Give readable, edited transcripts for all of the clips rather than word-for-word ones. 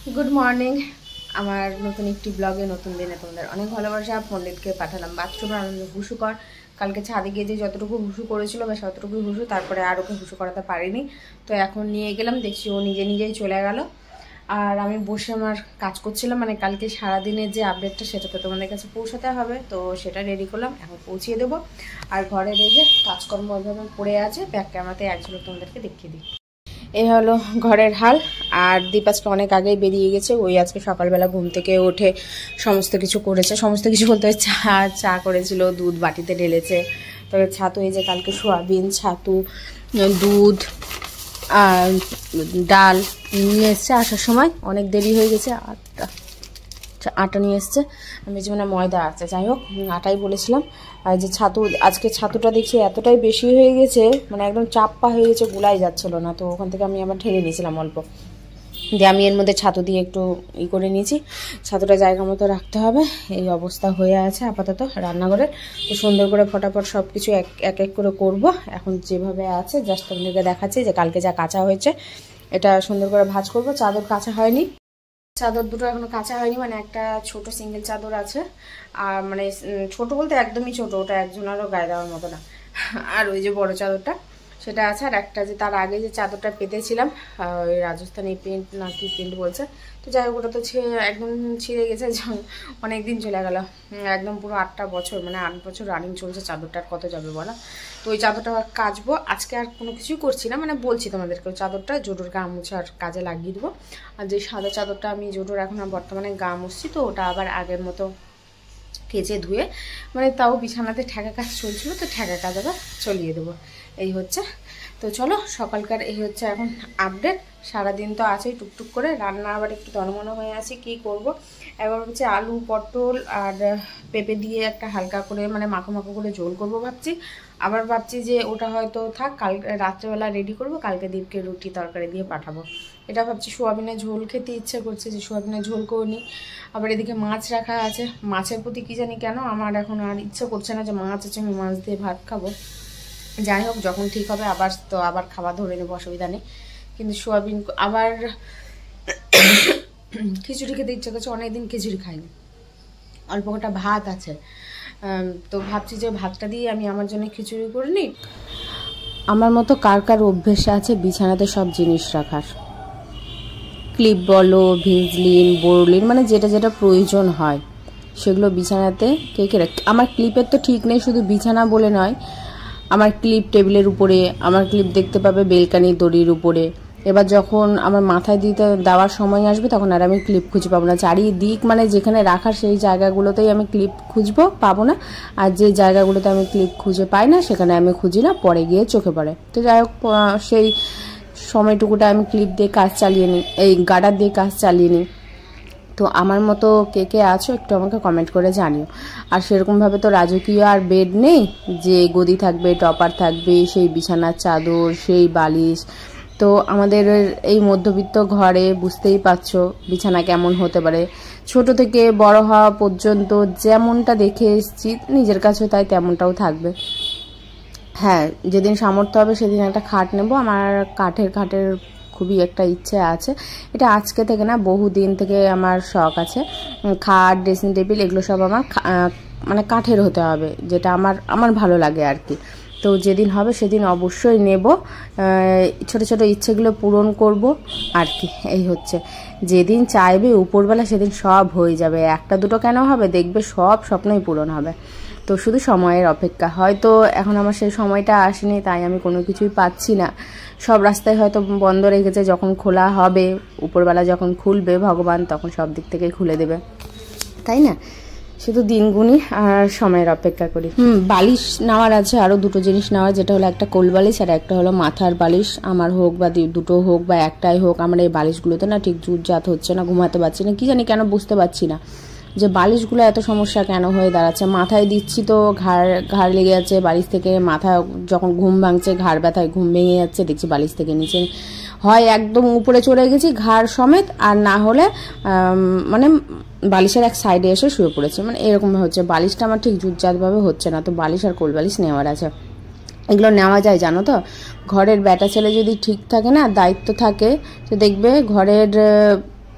Good morning আমার নতুন একটি ব্লগে নতুন দিনে তোমাদের অনেক ভালোবাসা। পণ্ডিতকে পাঠালাম বাথরুমে আনন্দ হুসু কর। কালকে ছাদে গিয়ে যে যতটুকু হুসু করেছিল বা ততটুকুই হুসু, তারপরে আর ওকে হুসু করাতে পারিনি। তো এখন নিয়ে গেলাম, দেখছি ও নিজে নিজেই চলে গেল। আর আমি বসে আমার কাজ করছিলাম, মানে কালকে সারাদিনের যে আপডেটটা সেটা তো তোমাদের কাছে পৌঁছাতে হবে, তো সেটা রেডি করলাম, এখন পৌঁছিয়ে দেবো। আর ঘরের এই যে কাজকর্ম ওইভাবে পড়ে আছে, ব্যাক ক্যামেরাতে একজন তোমাদেরকে দেখিয়ে দিই। এই হলো ঘরের হাল। আর দীপ আজকে অনেক আগেই বেরিয়ে গেছে, ওই আজকে সকালবেলা ঘুম থেকে উঠে সমস্ত কিছু করেছে। সমস্ত কিছু বলতে চা করেছিল, দুধ বাটিতে ঢেলেছে, তবে ছাতু এই যে কালকে সোয়াবিন, ছাতু, দুধ আর ডাল নিয়ে এসছে। আসার সময় অনেক দেরি হয়ে গেছে, আটা নিয়ে এসছে। আমি যেমন ময়দা আছে, যাই হোক আটাই বলেছিলাম। আর যে ছাতু, আজকে ছাতুটা দেখছি এতটাই বেশি হয়ে গেছে, মানে একদম চাপ্পা হয়ে গেছে, গুলাই যাচ্ছিলো না। তো ওখান থেকে আমি আবার ঢেলে নিয়েছিলাম অল্প, দিয়ে আমি এর মধ্যে ছাতু দিয়ে একটু করে নিয়েছি। ছাতুটা জায়গা মতো রাখতে হবে। এই অবস্থা হয়ে আছে আপাতত রান্নাঘরের। তো সুন্দর করে ফটাফট সব কিছু এক এক করে করব। এখন যেভাবে আছে জাস্ট আপনাদেরকে দেখাচ্ছি যে কালকে যা কাঁচা হয়েছে এটা সুন্দর করে ভাঁজ করব। চাদর কাঁচা হয়নি, চাদর দুটো এখনো কাঁচা হয়নি, মানে একটা ছোট সিঙ্গেল চাদর আছে, আর মানে ছোট বলতে একদমই ছোট, ওটা একজনেরও গায়ে দেওয়ার মতো না। আর ওই যে বড় চাদরটা সেটা আছে, আর একটা যে তার আগে যে চাদরটা পেতেছিলাম ওই রাজস্থানি প্রিন্ট না কি প্রিন্ট বলছে, তো যাই হোক ওটা তো একদম ছিঁড়ে গেছে, অনেক দিন চলে গেল, একদম পুরো 8টা বছর, মানে 8 বছর রানিং চলছে চাদরটার, কত যাবে বলা। তো ওই চাদরটা কাচবো আজকে, আর কোনো কিছুই করছি না, মানে বলছি তোমাদেরকে ওই চাদরটা জোটোর গা মোছার কাজে লাগিয়ে দেবো। আর যে সাদা চাদরটা আমি জোটোর এখন বর্তমানে গা মুছছি, তো ওটা আবার আগের মতো কেচে ধুয়ে, মানে তাও বিছানাতে ঠেকা কাজ চলছিল, তো ঠেকা কাজ আবার চলিয়ে দেবো, এই হচ্ছে। তো চলো সকালকার এই হচ্ছে এখন আপডেট। সারাদিন তো আছেই টুকটুক করে, রান্না আবার একটু তনমনো হয়ে আছে, কি করব। এবার হচ্ছে আলু পটল আর পেঁপে দিয়ে একটা হালকা করে মানে মাখো মাখো করে ঝোল করব ভাবছি। আবার ভাবছি যে ওটা হয়তো থাক, কাল রাত্রেবেলা রেডি করব, কালকে দীপকে রুটি তরকারি দিয়ে পাঠাবো। এটা ভাবছি সোয়াবিনের ঝোল খেতে ইচ্ছে করছে, যে সোয়াবিনের ঝোল করে নিই। আবার এদিকে মাছ রাখা আছে, মাছের প্রতি কী জানি কেন আমার এখন আর ইচ্ছে করছে না যে মাছ আছে আমি মাছ দিয়ে ভাত খাবো। যাই হোক যখন ঠিক হবে আবার তো আবার খাওয়া ধরে নেবো, অসুবিধা নেই। কিন্তু সোয়াবিন আবার খিচুড়ি খেতে ইচ্ছে করছে, অনেকদিন খিচুড়ি খাইনি, অল্প কটা ভাত আছে, তো ভাবছি যে ভাতটা দিয়ে আমি আমার জন্য খিচুড়ি করে নিই। আমার মতো কার কার অভ্যেস আছে বিছানাতে সব জিনিস রাখার, ক্লিপ বলো, ভিজলিন, বোরলিন, মানে যেটা যেটা প্রয়োজন হয় সেগুলো বিছানাতে কে কে রাখে। আমার ক্লিপের তো ঠিক নেই, শুধু বিছানা বলে নয়, আমার ক্লিপ টেবিলের উপরে, আমার ক্লিপ দেখতে পাবে বেলকানির দড়ির উপরে। এবার যখন আমার মাথায় দেওয়ার সময় আসবে তখন আর আমি ক্লিপ খুঁজে পাবো না। চারিদিক মানে যেখানে রাখার সেই জায়গাগুলোতেই আমি ক্লিপ খুঁজবো, পাবো না। আর যে জায়গাগুলোতে আমি ক্লিপ খুঁজে পাই না সেখানে আমি খুঁজি না, পরে গিয়ে চোখে পড়ে। তো যাই হোক সেই সময়টুকুটা আমি ক্লিপ দিয়ে কাজ চালিয়ে নিই, এই গার্ডার দিয়ে কাজ চালিয়ে নিই। তো আমার মতো কে কে আছো একটু আমাকে কমেন্ট করে জানিও। আর সেরকমভাবে তো রাজকীয় আর বেড নেই যে গদি থাকবে, টপার থাকবে, সেই বিছানার চাদর, সেই বালিশ। তো আমাদের এই মধ্যবিত্ত ঘরে বুঝতেই পারছো বিছানা কেমন হতে পারে। ছোট থেকে বড় হওয়া পর্যন্ত যেমনটা দেখে এসেছি নিজের কাছেও তাই তেমনটাও থাকবে। হ্যাঁ, যেদিন সামর্থ্য হবে সেদিন একটা খাট নেব। আমার খাটের খুবই একটা ইচ্ছে আছে, এটা আজকে থেকে না বহু দিন থেকে আমার শখ আছে। খাট, ড্রেসিং টেবিল এগুলো সব আমার মানে কাঠের হতে হবে, যেটা আমার ভালো লাগে আর কি। তো যেদিন হবে সেদিন অবশ্যই নেব, ছোট ছোট ইচ্ছেগুলো পূরণ করব আর কি। এই হচ্ছে, যেদিন চাইবে উপরবেলা সেদিন সব হয়ে যাবে, একটা দুটো কেন হবে, দেখবে সব স্বপ্নই পূরণ হবে। তো শুধু সময়ের অপেক্ষা, হয়তো এখন আমার সেই সময়টা আসেনি তাই আমি কোনো কিছুই পাচ্ছি না। সব রাস্তায় হয়তো বন্ধ রেখেছে, যখন খোলা হবে উপরবেলা যখন খুলবে ভগবান তখন সব দিক থেকে খুলে দেবে, তাই না? শুধু দিনগুনি আর সময়ের অপেক্ষা করি। বালিশ নেওয়ার আছে, আরও দুটো জিনিস নেওয়ার, যেটা হলো একটা কোল বালিশ আর একটা হলো মাথার বালিশ। আমার হোক বা দুটো হোক বা একটাই হোক, আমার এই বালিশগুলোতে না ঠিক জুটজাত হচ্ছে না, ঘুমাতে পারছি না, কি জানি কেন বুঝতে পারছি না যে বালিশগুলো এত সমস্যা কেন হয়ে দাঁড়াচ্ছে। মাথায় দিচ্ছি তো ঘাড় লেগে যাচ্ছে, বালিশ থেকে মাথা যখন ঘুম ভাঙছে ঘাড় ব্যথায় ঘুম ভেঙে যাচ্ছে, দেখছি বালিশ থেকে নিচে হয় একদম উপরে চলে গেছি ঘাড় সমেত, আর না হলে মানে বালিশের এক সাইডে এসে শুয়ে পড়েছে, মানে এরকম হচ্ছে। বালিশটা আমার ঠিক জুটজাতভাবে হচ্ছে না, তো বালিশ আর কোল বালিশ নেওয়ার আছে। এগুলো নেওয়া যায় জানো তো, ঘরের বেটা ছেলে যদি ঠিক থাকে না, দায়িত্ব থাকে, তো দেখবে ঘরের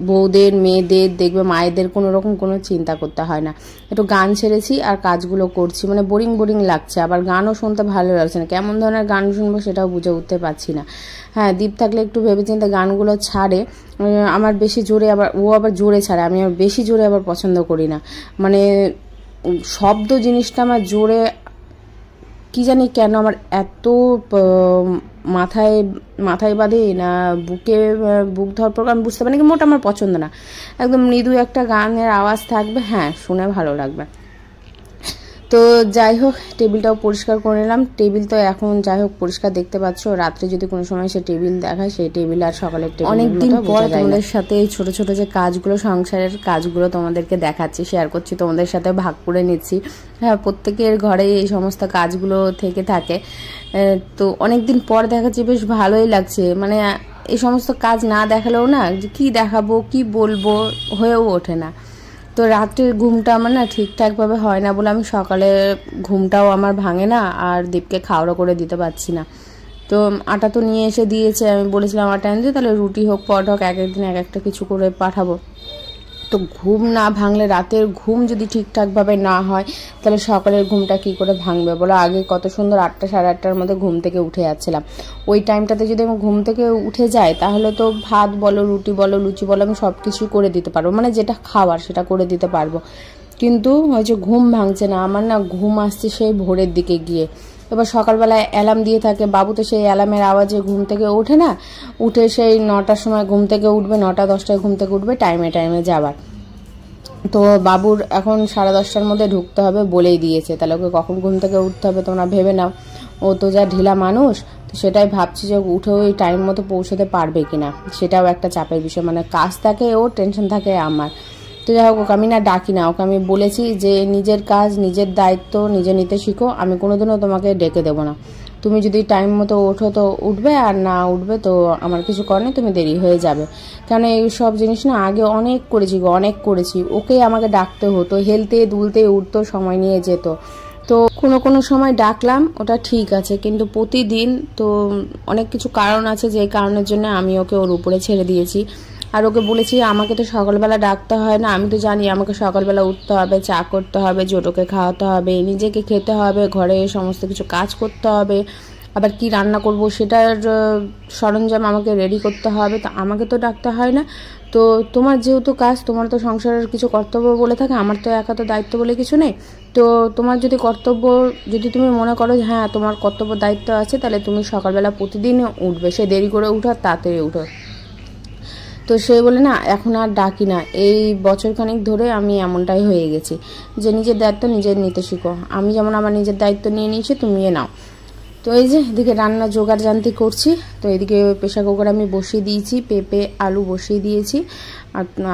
বউদের মেয়েদের দেখবে মায়েদের কোনো রকম কোনো চিন্তা করতে হয় না। একটু গান ছেড়েছি আর কাজগুলো করছি, মানে বোরিং বোরিং লাগছে, আবার গানও শুনতে ভালো লাগছে না, কেমন ধরনের গান শুনবো সেটাও বুঝে উঠতে পারছি না। হ্যাঁ, দীপ থাকলে একটু ভেবেচিন্তে গানগুলো ছাড়ে, আমার বেশি জোরে আবার ও আবার জোরে ছাড়ে, আমি আবার বেশি জোরে আবার পছন্দ করি না, মানে শব্দ জিনিসটা আমার জোরে কি জানি কেন আমার এত মাথায় মাথায় বাঁধে না বুক ধরপর আমি বুঝতে পারি না, মোটা আমার পছন্দ না। একদম মৃদু একটা গানের আওয়াজ থাকবে, হ্যাঁ শুনে ভালো লাগবে। তো যাই হোক, টেবিলটাও পরিষ্কার করে নিলাম। টেবিল তো এখন যাই হোক পরিষ্কার দেখতে পাচ্ছ, রাত্রে যদি কোনো সময় সে টেবিল দেখায় সেই টেবিল আর সকালের টেবিল। অনেকদিন পর তোমাদের সাথে এই ছোট ছোট যে কাজগুলো, সংসারের কাজগুলো তোমাদেরকে দেখাচ্ছি, শেয়ার করছি, তোমাদের সাথে ভাগ করে নিচ্ছি। হ্যাঁ, প্রত্যেকের ঘরে এই সমস্ত কাজগুলো থেকে থাকে, তো অনেকদিন পর দেখাচ্ছি, বেশ ভালোই লাগছে। মানে এই সমস্ত কাজ না দেখালেও না, যে কী দেখাবো কি বলবো হয়েও ওঠে না। তো রাত্রের ঘুমটা আমার না ঠিকঠাকভাবে হয় না বলে আমি সকালে ঘুমটাও আমার ভাঙে না, আর দীপকে খাওয়ারও করে দিতে পারছি না। তো আটা তো নিয়ে এসে দিয়েছে, আমি বলেছিলাম আটা এনে তাহলে রুটি হোক পট হোক এক একদিন এক একটা কিছু করে পাঠাবো। তো ঘুম না ভাঙলে, রাতের ঘুম যদি ঠিকঠাকভাবে না হয় তাহলে সকালের ঘুমটা কি করে ভাঙবে বলো? আগে কত সুন্দর 8টা সাড়ে 8টার মধ্যে ঘুম থেকে উঠে যাচ্ছিলাম, ওই টাইমটাতে যদি আমি ঘুম থেকে উঠে যাই তাহলে তো ভাত বলো, রুটি বলো, লুচি বলো, আমি সব কিছু করে দিতে পারবো, মানে যেটা খাওয়ার সেটা করে দিতে পারবো। কিন্তু ওই যে ঘুম ভাঙছে না আমার, না ঘুম আসছে সেই ভোরের দিকে গিয়ে। এবার সকালবেলায় অ্যালার্ম দিয়ে থাকে বাবু, তো সেই অ্যালার্মের আওয়াজে ঘুম থেকে ওঠে না, উঠে সেই 9টার সময় ঘুম থেকে উঠবে, 9টা 10টায় ঘুম থেকে উঠবে, টাইমে টাইমে যাবার। তো বাবুর এখন 10:30টার মধ্যে ঢুকতে হবে বলেই দিয়েছে, তাহলে ওকে কখন ঘুম থেকে উঠতে হবে তোমরা ভেবে নাও। ও তো যা ঢিলা মানুষ, তো সেটাই ভাবছি যে উঠে ওই টাইম মতো পৌঁছতে পারবে কিনা, সেটাও একটা চাপের বিষয়। মানে কাজ থাকে ওর, টেনশন থাকে আমার। তো যাই হোক, ওকে আমি না ডাকি না, ওকে আমি বলেছি যে নিজের কাজ নিজের দায়িত্ব নিজে নিতে শিখো, আমি কোনোদিনও তোমাকে ডেকে দেবো না। তুমি যদি টাইম মতো ওঠো তো উঠবে, আর না উঠবে তো আমার কিছু করার নেই, তুমি দেরি হয়ে যাবে। কারণ এই সব জিনিস না আগে অনেক করেছি গো, অনেক করেছি। ওকে আমাকে ডাকতে হতো, হেলতে দুলতে উঠতো, সময় নিয়ে যেত। তো কোনো সময় ডাকলাম, ওটা ঠিক আছে, কিন্তু প্রতিদিন তো অনেক কিছু কারণ আছে, যে কারণের জন্য আমি ওকে ওর উপরে ছেড়ে দিয়েছি। আর ওকে বলেছি আমাকে তো সকালবেলা ডাকতে হয় না, আমি তো জানি আমাকে সকালবেলা উঠতে হবে, চা করতে হবে, জোটোকে খাওয়াতে হবে, নিজেকে খেতে হবে, ঘরে সমস্ত কিছু কাজ করতে হবে, আবার কি রান্না করব সেটার সরঞ্জাম আমাকে রেডি করতে হবে, তো আমাকে তো ডাকতে হয় না। তো তোমার যেহেতু কাজ, তোমার তো সংসারের কিছু কর্তব্য বলে থাকে, আমার তো একা তো দায়িত্ব বলে কিছু নেই। তো তোমার যদি কর্তব্য, যদি তুমি মনে করো হ্যাঁ তোমার কর্তব্য দায়িত্ব আছে, তাহলে তুমি সকালবেলা প্রতিদিন উঠবে, সে দেরি করে উঠো আর তাড়াতাড়ি উঠো। তো সে বলে না এখন আর ডাকি না। এই বছরখানেক ধরে আমি এমনটাই হয়ে গেছি যে নিজের দায়িত্ব নিজের নিতে শিখো। আমি যেমন আমার নিজের দায়িত্ব নিয়ে নিয়েছি, তুমিও নাও। তো এই যে এদিকে রান্না জোগাড় জানতি করছি। তো এদিকে প্রেশার কুকার আমি বসিয়ে দিয়েছি, পেঁপে আলু বসিয়ে দিয়েছি।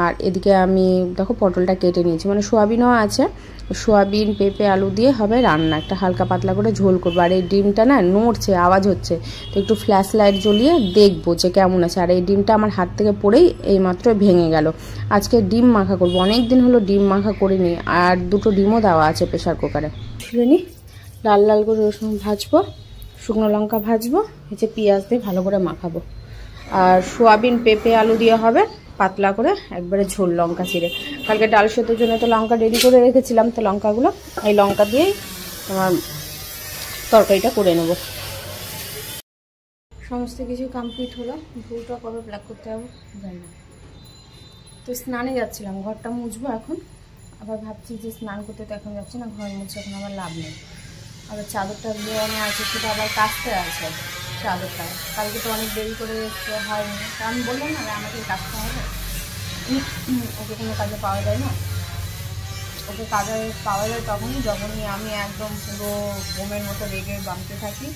আর এদিকে আমি দেখো পটলটা কেটে নিয়েছি, মানে সোয়াবিনও আছে, সোয়াবিন পেঁপে আলু দিয়ে হবে রান্না, একটা হালকা পাতলা করে ঝোল করবো। আর এই ডিমটা না নড়ছে, আওয়াজ হচ্ছে, তো একটু ফ্ল্যাশ লাইট জ্বলিয়ে দেখবো যে কেমন আছে। আর এই ডিমটা আমার হাত থেকে পড়েই এইমাত্র ভেঙে গেল। আজকে ডিম মাখা করবো, অনেক দিন হলো ডিম মাখা করিনি, আর 2টো ডিমও দেওয়া আছে প্রেশার কুকারে। শুনে লাল লাল করে রসুন ভাজবো, শুকনো লঙ্কা ভাজবো, এই যে পেঁয়াজ দিয়ে ভালো করে মাখাবো। আর সোয়াবিন পেঁপে আলু দিয়ে হবে পাতলা করে একবারে ঝোল, লঙ্কা চিড়ে। কালকে ডাল সেদ্ধর জন্য তো লঙ্কা রেডি করে রেখেছিলাম, তো লঙ্কাগুলো এই লঙ্কা দিয়েই তোমার তরকারিটা করে নেব। সমস্ত কিছু কমপ্লিট হলো, ভুলটা কবে ব্ল্যাক করতে হবে জানি না। তো স্নানে যাচ্ছিলাম, ঘরটা মুছবো এখন, আবার ভাবছি যে স্নান করতে তো এখন যাচ্ছি না, ঘর মুছে এখন আমার লাভ নেই। আবার চাদরটা বিছানো আছে, সেটা আবার কাচতে আছে চাদরটা, কালকে তো অনেক দেরি করে হয়নি, আমি বললাম না আমাকে কাচতে হবে, ওকে কোনো কাজে পাওয়া যায় না। ওকে কাজে পাওয়া যায় যখনই আমি একদম পুরো বোমের মতো রেগে বাঁধতে থাকি,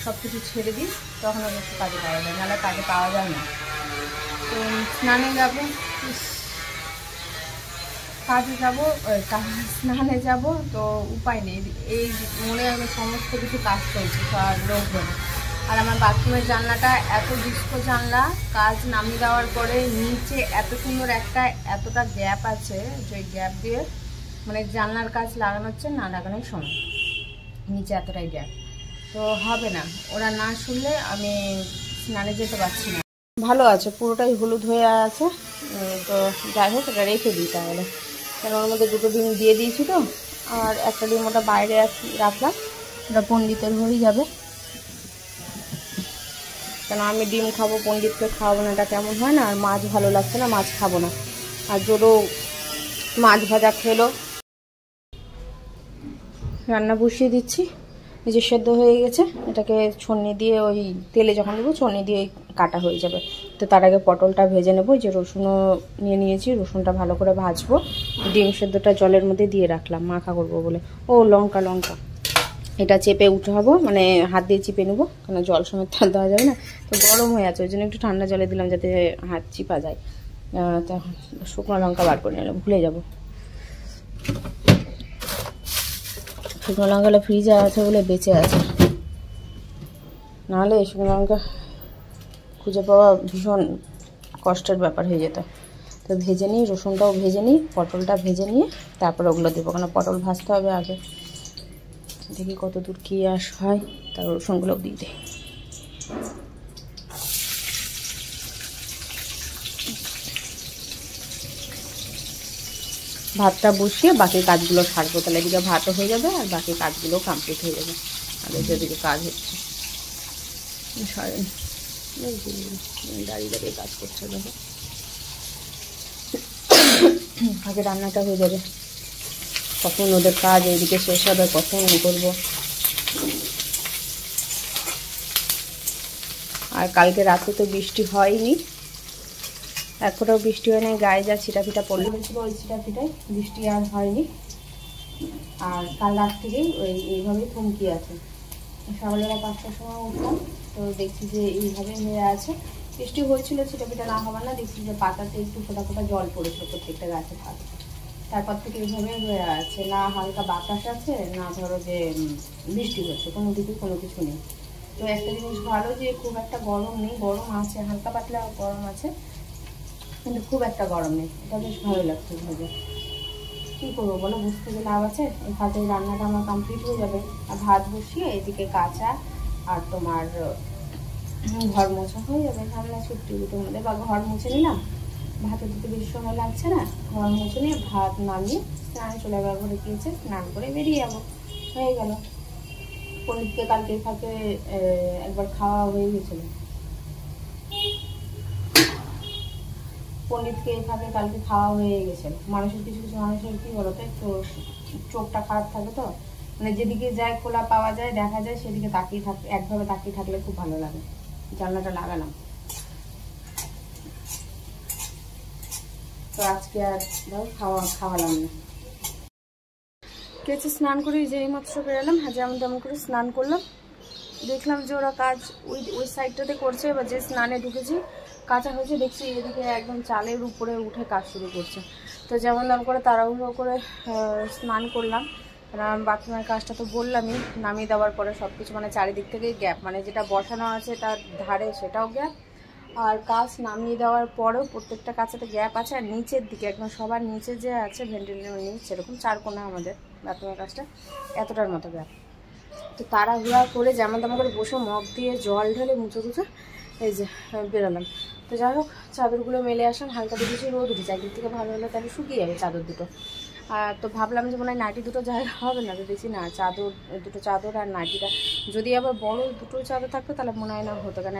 সব কিছু ছেড়ে দিই, তখন ওকে একটু কাজে পাওয়া যায়, নাহলে কাজে পাওয়া যায় না। তো স্নানে যাবো, কাজে যাবো, স্নানে যাব, তো উপায় নেই, এই মনে হয় সমস্ত কিছু কাজ চলছে লোক বলে। আর আমার বাথরুমের জানলাটা এত ডিস্কো জানলা, কাজ নামিয়ে দেওয়ার পরে নিচে এত সুন্দর একটা এতটা গ্যাপ আছে, যে গ্যাপ দিয়ে মানে জানলার কাজ লাগানো হচ্ছে, না লাগানোর সময় নিচে এতটাই গ্যাপ, তো হবে না, ওরা না শুনলে আমি স্নানে যেতে পারছি না। ভালো আছে, পুরোটাই হলুদ হয়ে আছে। তো যাই হোক, এটা রেখে দিই তাহলে, কেন ওর মধ্যে 2টো ডিম দিয়ে দিয়েছি তো, আর একটা ডিম ওটা বাইরে রাখলাম, ওটা পণ্ডিতের হয়ে যাবে। কেন আমি ডিম খাবো, পণ্ডিতকে খাওয়াবো না, এটা কেমন হয় না। আর মাছ ভালো লাগছে না, মাছ খাবো না। আর জোরও মাছ ভাজা খেলো। রান্না বসিয়ে দিচ্ছি, এই যে সেদ্ধ হয়ে গেছে, এটাকে ছন্নি দিয়ে ওই তেলে যখন দেবো ছন্নি দিয়ে কাটা হয়ে যাবে। তো তার আগে পটলটা ভেজে নেবো। যে রসুনও নিয়ে নিয়েছি, রসুনটা ভালো করে ভাজবো। ডিম সেদ্ধটা জলের মধ্যে দিয়ে রাখলাম মাখা করবো বলে। ও লঙ্কা, এটা চেপে উঠাবো, মানে হাত দিয়ে চিপে নেবো, কেন জল সমেত দেওয়া যাবে না। তো গরম হয়ে আছে, ওই জন্য একটু ঠান্ডা জলে দিলাম যাতে হাত চিপা যায়। তখন শুকনো লঙ্কা বার করে নিলাম, ভুলে যাবো। শুকনো লঙ্কাটা ফ্রিজে আছে বলে বেঁচে আছে, নাহলে শুকনো লঙ্কা খুঁজে পাওয়া ভীষণ কষ্টের ব্যাপার হয়ে যেত। তো ভেজে নিই, রসুনটাও ভেজে নিই, পটলটা ভেজে নিয়ে তারপরে ওগুলো দেবো, কেন পটল ভাজতে হবে আগে। দেখি কত দূর কী হয়, তার রসুনগুলোও দিয়ে দিই। ভাতটা বসিয়ে বাকি কাজগুলো সারবো, তাহলে এদিকে ভাতও হয়ে যাবে আর বাকি কাজগুলো কমপ্লিট হয়ে যাবে। আর যেদিকে কাজ হচ্ছে সারেন, দাঁড়িয়ে দাঁড়িয়ে কাজ করছে দেখো। আগে রান্নাটা হয়ে যাবে, কখন ওদের কাজ এইদিকে শেষ হবে, কখন করবো। আর কালকে রাতে তো বৃষ্টি হয়নি, এক ফোঁটাও বৃষ্টি হয় নাই। গায়ে যা ছিটাফিটা পড়লে ছিল, ওই ছিটাফিটাই, বৃষ্টি আর হয়নি। আর কাল রাত থেকেই এইভাবেই থমকি আছে। সকালবেলা 5টার সময় উঠলাম, তো দেখছি যে এইভাবেই হয়ে আছে। বৃষ্টি হয়েছিল, ছিটাফিটা না হবার না, দেখছি যে পাতাতে একটু ফোটা ফোটা জল পড়েছিল প্রত্যেকটা গাছের পাতা। তারপর থেকে এইভাবেই হয়ে আছে, না হালকা বাতাস আছে, না ধরো যে বৃষ্টি হচ্ছে, কোনো দিকেই কোনো কিছু নেই। তো একটা জিনিস ভালো যে খুব একটা গরম নেই, গরম আছে, হালকা পাতলা গরম আছে, কিন্তু খুব একটা গরম নেই। এটা বেশ ভালো লাগছে ভাবে। কী করবো বলো, বুঝতে গেলে লাভ আছে। এই ভাতের রান্নাটা আমার কমপ্লিট হয়ে যাবে, আর ভাত বসিয়ে এদিকে কাঁচা আর তোমার ঘর মোছা হয়ে যাবে। ঝামেলা ছুটি দুটোর মধ্যে, বা ঘর মুছে নিলাম, ভাতে দিতে বেশি সময় লাগছে না। ঘর মুছে নিয়ে ভাত নামিয়ে স্নানে চলে যাবো, ঘরে গিয়েছে স্নান করে বেরিয়ে যাবো, হয়ে গেল। পণ্ডিতকে কালকে ফাঁকে একবার খাওয়া হয়ে গেছিলো, পণ্ডিতকে এভাবে কালকে খাওয়া হয়ে গেছে। মানুষের কিছু কিছু মানুষের কী বলতো, একটু চোখটা খারাপ থাকে, তো মানে যেদিকে যায় খোলা পাওয়া যায়, দেখা যায়, সেদিকে তাকিয়ে একভাবে তাকিয়ে থাকলে খুব ভালো লাগে। জানলাটা লাগালাম, তো আজকে আর খাওয়ালাম না। কেচে স্নান করে যে মাত্র বেরোলাম, হ্যাঁ যেমন তেমন করে স্নান করলাম। দেখলাম যে ওরা কাজ ওই সাইডটাতে করছে, বা যে স্নানে ঢুকেছি কাঁচা হয়েছে, দেখছি এদিকে একদম চালের উপরে উঠে কাজ শুরু করছে। তো যেমন তেমন করে তাড়াহুড়ো করে স্নান করলাম। বাথরুমের কাজটা তো বললামই, নামিয়ে দেওয়ার পরে সব কিছু মানে চারিদিক থেকেই গ্যাপ, মানে যেটা বসানো আছে তার ধারে সেটাও গ্যাপ, আর কাজ নামিয়ে দেওয়ার পরেও প্রত্যেকটা কাছেতে গ্যাপ আছে। আর নিচের দিকে একদম সবার নিচে যে আছে ভেন্টিলেশন নিচ, সেরকম 4 কোণা আমাদের বাথরুমের কাজটা, এতটার মতো গ্যাপ। তো তাড়াহুড়া করে যেমন তেমন করে বসে মগ দিয়ে জল ঢেলে মুছে এই যে বেরোলাম। তো যাই হোক, চাদরগুলো মেলে আসলাম, হালকা দেখেছি রোদ উঠেছে, একদিক থেকে ভালো হলে তাহলে শুকিয়ে যাবে চাদর দুটো। আর তো ভাবলাম যে মনে হয় নাইটি দুটো জায়গা হবে না, তো দেখছি না, দুটো চাদর আর নাইটিটা যদি আবার বড় দুটো চাদর থাকতো তাহলে মনে হয় না হতো, কেন